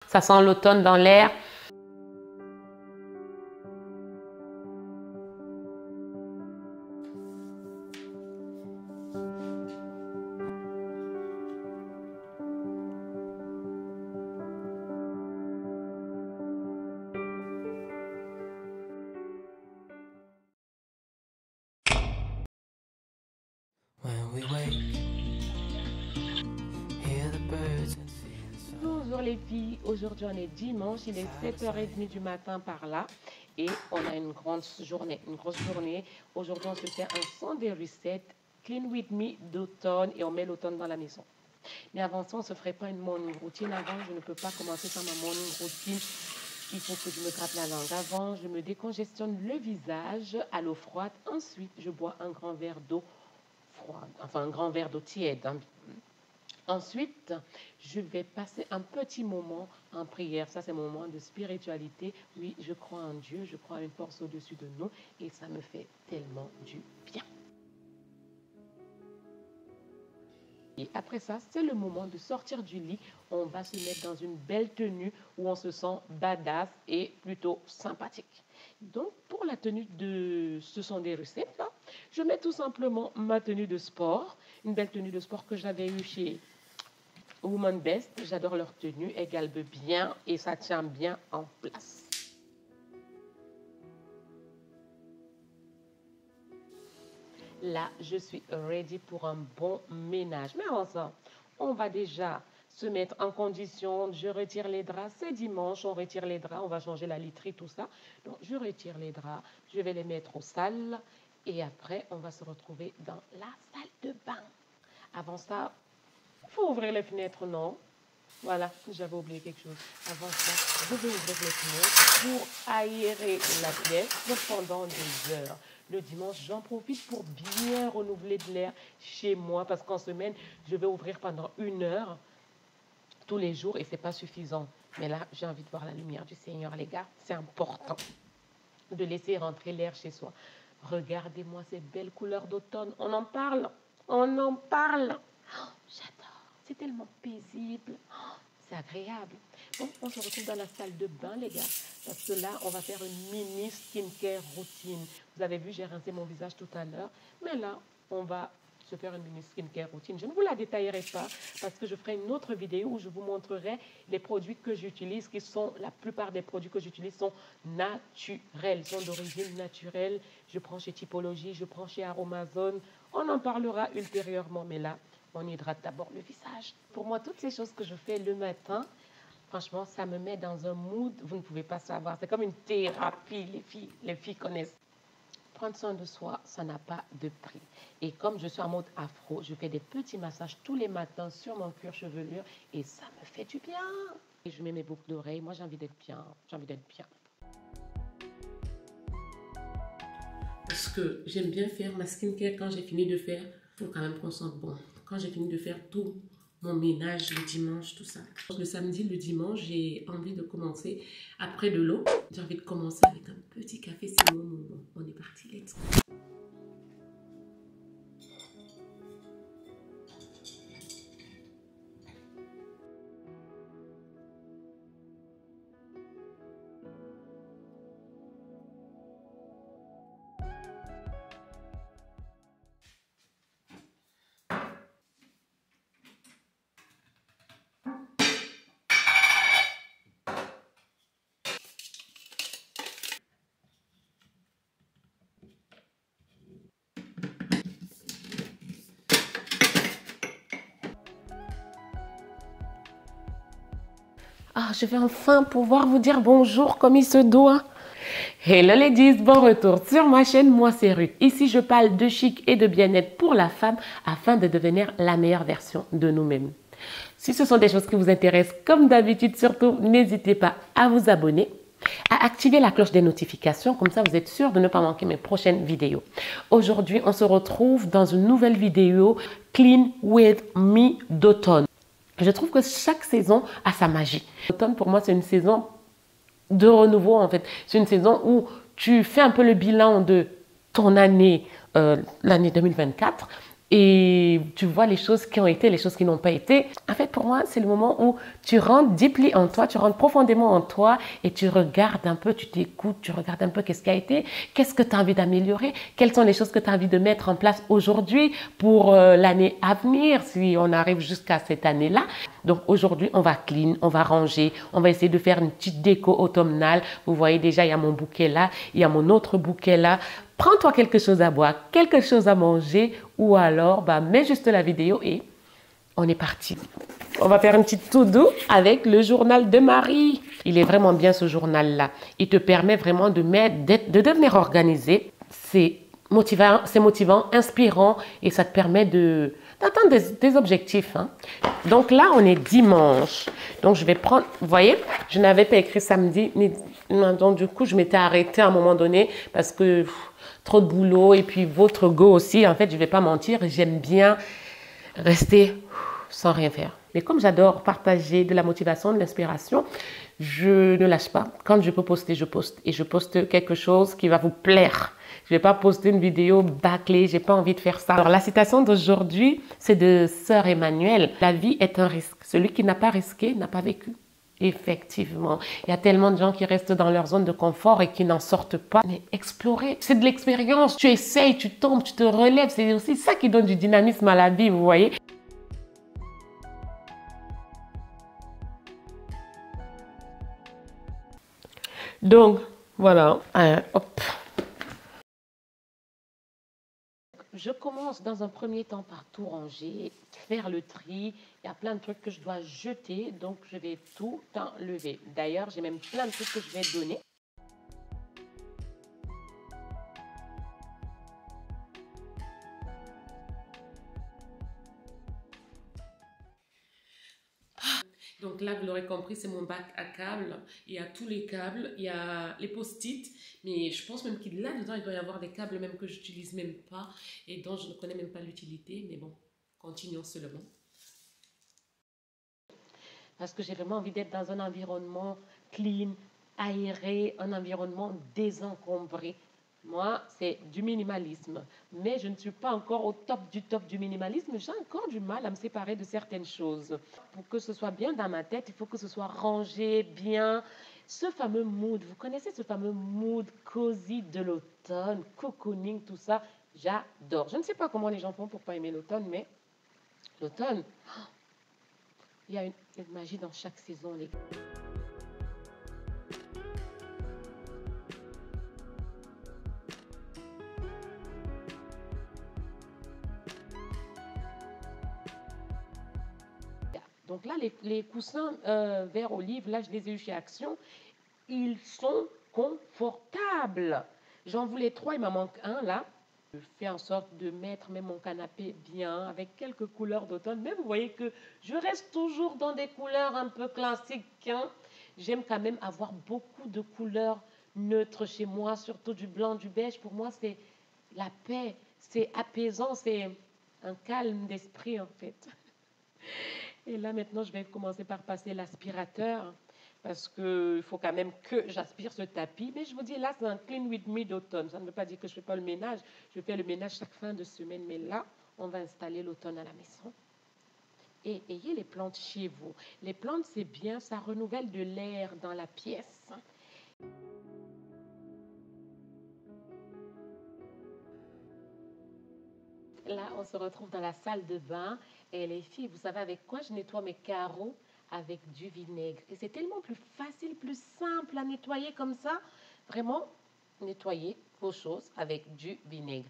Ça sent l'automne dans l'air. Bonjour les filles, aujourd'hui on est dimanche, il est 7h30 du matin par là et on a une grosse journée. Aujourd'hui on se fait un Sunday reset Clean With Me d'automne et on met l'automne dans la maison. Mais avant ça, on ne se ferait pas une morning routine. Avant, je ne peux pas commencer par ma morning routine. Il faut que je me gratte la langue. Avant, je me décongestionne le visage à l'eau froide. Ensuite, je bois un grand verre d'eau froide, enfin un grand verre d'eau tiède. Ensuite, je vais passer un petit moment en prière. Ça, c'est mon moment de spiritualité. Oui, je crois en Dieu, je crois à une force au-dessus de nous et ça me fait tellement du bien. Et après ça, c'est le moment de sortir du lit. On va se mettre dans une belle tenue où on se sent badass et plutôt sympathique. Donc, pour la tenue de ce sont des recettes là, je mets tout simplement ma tenue de sport, une belle tenue de sport que j'avais eue chez Woman Best. J'adore leur tenue, elle galbe bien et ça tient bien en place. Là, je suis ready pour un bon ménage. Mais avant ça, on va déjà se mettre en condition. Je retire les draps. C'est dimanche, on retire les draps. On va changer la literie, tout ça. Donc, je retire les draps. Je vais les mettre au sale. Et après, on va se retrouver dans la salle de bain. Avant ça, il faut ouvrir les fenêtres, non? Voilà, j'avais oublié quelque chose. Avant ça, je vais ouvrir les fenêtres pour aérer la pièce pendant des heures. Le dimanche, j'en profite pour bien renouveler de l'air chez moi parce qu'en semaine, je vais ouvrir pendant 1 heure tous les jours et ce n'est pas suffisant. Mais là, j'ai envie de voir la lumière du Seigneur, les gars. C'est important de laisser rentrer l'air chez soi. Regardez-moi ces belles couleurs d'automne. On en parle. On en parle. Oh, j'adore. C'est tellement paisible. Oh, c'est agréable. Bon, on se retrouve dans la salle de bain, les gars. Parce que là, on va faire une mini skincare routine. Vous avez vu, j'ai rincé mon visage tout à l'heure. Mais là, on va se faire une mini skincare routine. Je ne vous la détaillerai pas parce que je ferai une autre vidéo où je vous montrerai les produits que j'utilise, qui sont, la plupart des produits que j'utilise sont naturels, sont d'origine naturelle. Je prends chez Typologie, je prends chez Aromazone. On en parlera ultérieurement, mais là, on hydrate d'abord le visage. Pour moi, toutes ces choses que je fais le matin, franchement, ça me met dans un mood, vous ne pouvez pas savoir. C'est comme une thérapie, les filles connaissent. Prendre soin de soi, ça n'a pas de prix. Et comme je suis en mode afro, je fais des petits massages tous les matins sur mon cuir chevelure et ça me fait du bien. Et je mets mes boucles d'oreilles. Moi, j'ai envie d'être bien. J'ai envie d'être bien. Parce que j'aime bien faire ma skincare quand j'ai fini de faire. Il faut quand même qu'on sente bon. Quand j'ai fini de faire tout mon ménage le dimanche, tout ça. Le samedi, le dimanche, j'ai envie de commencer après de l'eau. J'ai envie de commencer avec un petit café. C'est mon moment. On est parti. Let's go. Ah, je vais enfin pouvoir vous dire bonjour comme il se doit. Hello ladies, bon retour sur ma chaîne, moi c'est Ruth. Ici je parle de chic et de bien-être pour la femme afin de devenir la meilleure version de nous-mêmes. Si ce sont des choses qui vous intéressent, comme d'habitude, surtout n'hésitez pas à vous abonner, à activer la cloche des notifications, comme ça vous êtes sûr de ne pas manquer mes prochaines vidéos. Aujourd'hui, on se retrouve dans une nouvelle vidéo Clean With Me d'automne. Je trouve que chaque saison a sa magie. L'automne, pour moi, c'est une saison de renouveau, en fait. C'est une saison où tu fais un peu le bilan de ton année, l'année 2024, et tu vois les choses qui ont été, les choses qui n'ont pas été. En fait, pour moi, c'est le moment où tu rentres deeply en toi, tu rentres profondément en toi et tu regardes un peu, tu t'écoutes, tu regardes un peu qu'est-ce qui a été, qu'est-ce que tu as envie d'améliorer, quelles sont les choses que tu as envie de mettre en place aujourd'hui pour l'année à venir, si on arrive jusqu'à cette année-là. Donc aujourd'hui, on va clean, on va ranger, on va essayer de faire une petite déco automnale. Vous voyez déjà, il y a mon bouquet là, il y a mon autre bouquet là. Prends-toi quelque chose à boire, quelque chose à manger ou alors mets juste la vidéo et on est parti. On va faire une petite to-do avec le journal de Marie. Il est vraiment bien ce journal-là. Il te permet vraiment de devenir organisé. C'est motivant, inspirant et ça te permet d'atteindre des objectifs. Hein. Donc là, on est dimanche. Donc je vais prendre, vous voyez, je n'avais pas écrit samedi. Donc du coup, je m'étais arrêtée à un moment donné parce que trop de boulot et puis votre go aussi. En fait, je ne vais pas mentir, j'aime bien rester sans rien faire. Mais comme j'adore partager de la motivation, de l'inspiration, je ne lâche pas. Quand je peux poster, je poste. Et je poste quelque chose qui va vous plaire. Je ne vais pas poster une vidéo bâclée, je n'ai pas envie de faire ça. Alors la citation d'aujourd'hui, c'est de Sœur Emmanuel. La vie est un risque. Celui qui n'a pas risqué n'a pas vécu. Effectivement, il y a tellement de gens qui restent dans leur zone de confort et qui n'en sortent pas. Mais explorer, c'est de l'expérience. Tu essayes, tu tombes, tu te relèves. C'est aussi ça qui donne du dynamisme à la vie, vous voyez. Donc, voilà. Hop. Je commence dans un premier temps par tout ranger, faire le tri. Il y a plein de trucs que je dois jeter, donc je vais tout enlever. D'ailleurs, j'ai même plein de trucs que je vais donner. Donc là, vous l'aurez compris, c'est mon bac à câbles. Il y a tous les câbles, il y a les post-it, mais je pense même qu'il là-dedans, il doit y avoir des câbles même que je n'utilise même pas et dont je ne connais même pas l'utilité. Mais bon, continuons seulement. Parce que j'ai vraiment envie d'être dans un environnement clean, aéré, un environnement désencombré. Moi, c'est du minimalisme. Mais je ne suis pas encore au top du minimalisme. J'ai encore du mal à me séparer de certaines choses. Pour que ce soit bien dans ma tête, il faut que ce soit rangé, bien. Ce fameux mood, vous connaissez ce fameux mood cozy de l'automne, cocooning, tout ça, j'adore. Je ne sais pas comment les gens font pour pas aimer l'automne, mais l'automne, il y a une magie dans chaque saison, les gars. Donc là, les coussins vert olive, là, je les ai eu chez Action. Ils sont confortables. J'en voulais trois, il m'en manque un là. Je fais en sorte de mettre même mon canapé bien avec quelques couleurs d'automne. Mais vous voyez que je reste toujours dans des couleurs un peu classiques. Hein. J'aime quand même avoir beaucoup de couleurs neutres chez moi, surtout du blanc, du beige. Pour moi, c'est la paix, c'est apaisant, c'est un calme d'esprit en fait. Et là, maintenant, je vais commencer par passer l'aspirateur parce qu'il faut quand même que j'aspire ce tapis. Mais je vous dis, là, c'est un clean with me d'automne. Ça ne veut pas dire que je ne fais pas le ménage. Je fais le ménage chaque fin de semaine. Mais là, on va installer l'automne à la maison. Et ayez les plantes chez vous. Les plantes, c'est bien, ça renouvelle de l'air dans la pièce. Là, on se retrouve dans la salle de bain. Et les filles, vous savez avec quoi je nettoie mes carreaux? Avec du vinaigre. Et c'est tellement plus facile, plus simple à nettoyer comme ça. Vraiment, nettoyer vos choses avec du vinaigre.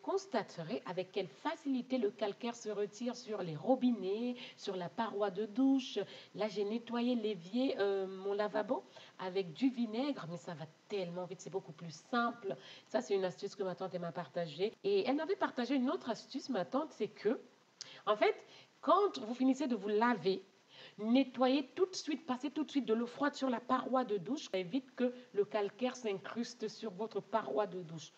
Constaterez avec quelle facilité le calcaire se retire sur les robinets, sur la paroi de douche. Là, j'ai nettoyé l'évier, mon lavabo, avec du vinaigre, mais ça va tellement vite, c'est beaucoup plus simple. Ça, c'est une astuce que ma tante m'a partagée. Et elle m'avait partagé une autre astuce, ma tante, c'est que, en fait, quand vous finissez de vous laver, nettoyez tout de suite, passez tout de suite de l'eau froide sur la paroi de douche. Ça évite que le calcaire s'incruste sur votre paroi de douche.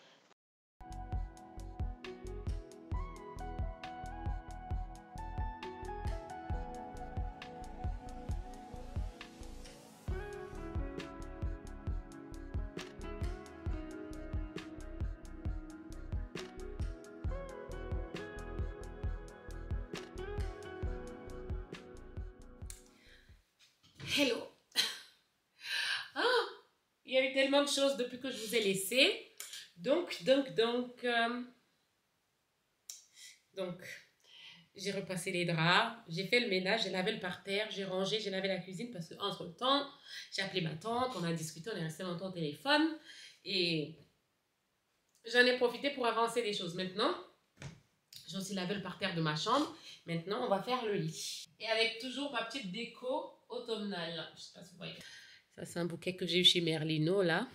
hello. Ah, il y a eu tellement de choses depuis que je vous ai laissé. Donc, j'ai repassé les draps, j'ai fait le ménage, j'ai lavé le parterre, j'ai rangé, j'ai lavé la cuisine parce qu'entre le temps, j'ai appelé ma tante, on a discuté, on est resté longtemps au téléphone et j'en ai profité pour avancer les choses. Maintenant, j'ai aussi lavé le parterre de ma chambre. Maintenant, on va faire le lit. Et avec toujours ma petite déco automnale. Je sais pas si vous voyez. Ça, c'est un bouquet que j'ai eu chez Merlino, là.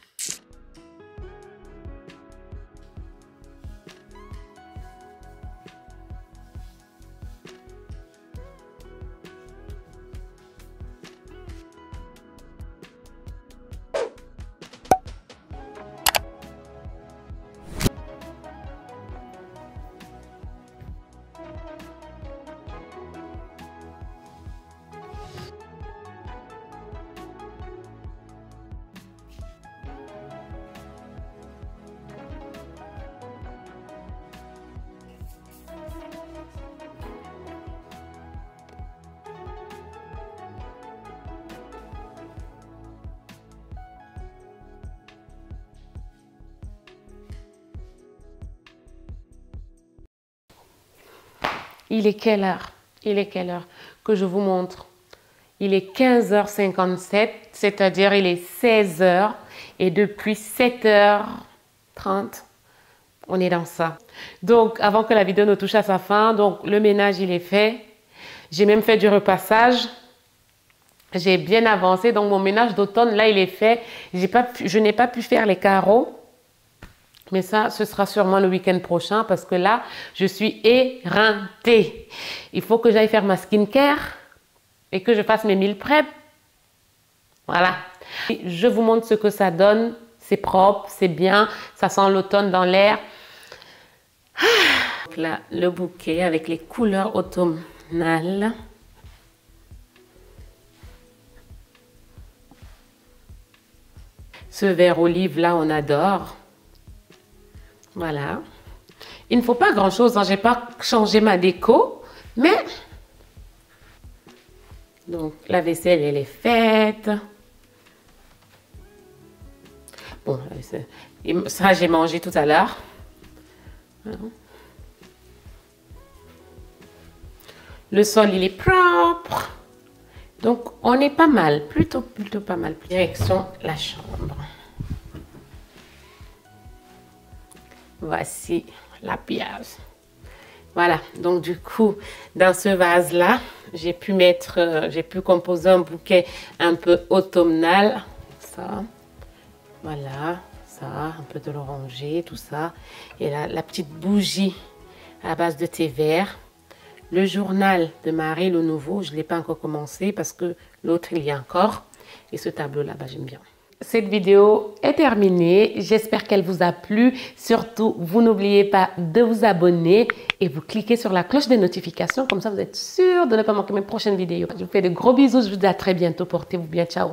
Il est quelle heure? Il est quelle heure? Que je vous montre. Il est 15h57, c'est-à-dire il est 16h. Et depuis 7h30, on est dans ça. Donc, avant que la vidéo ne touche à sa fin, donc le ménage, il est fait. J'ai même fait du repassage. J'ai bien avancé. Donc, mon ménage d'automne, là, il est fait. Je n'ai pas pu faire les carreaux. Mais ça, ce sera sûrement le week-end prochain parce que là, je suis éreintée. Il faut que j'aille faire ma skincare et que je fasse mes meal prep. Voilà. Je vous montre ce que ça donne. C'est propre, c'est bien. Ça sent l'automne dans l'air. Donc là, le bouquet avec les couleurs automnales. Ce vert olive, là, on adore. Voilà. Il ne faut pas grand-chose, hein. Je n'ai pas changé ma déco, mais... Donc, la vaisselle, elle est faite. Bon, ça, j'ai mangé tout à l'heure. Voilà. Le sol, il est propre. Donc, on est pas mal. Plutôt pas mal. Direction la chambre. Voici la pièce. Voilà, donc du coup, dans ce vase-là, j'ai pu composer un bouquet un peu automnal. Ça, voilà, ça, un peu de l'oranger, tout ça. Et là, la petite bougie à base de thé vert. Le journal de Marie, le nouveau, je ne l'ai pas encore commencé parce que l'autre, il y a encore. Et ce tableau là-bas, j'aime bien. Cette vidéo est terminée. J'espère qu'elle vous a plu. Surtout, vous n'oubliez pas de vous abonner et vous cliquez sur la cloche des notifications. Comme ça, vous êtes sûr de ne pas manquer mes prochaines vidéos. Je vous fais de gros bisous. Je vous dis à très bientôt. Portez-vous bien. Ciao.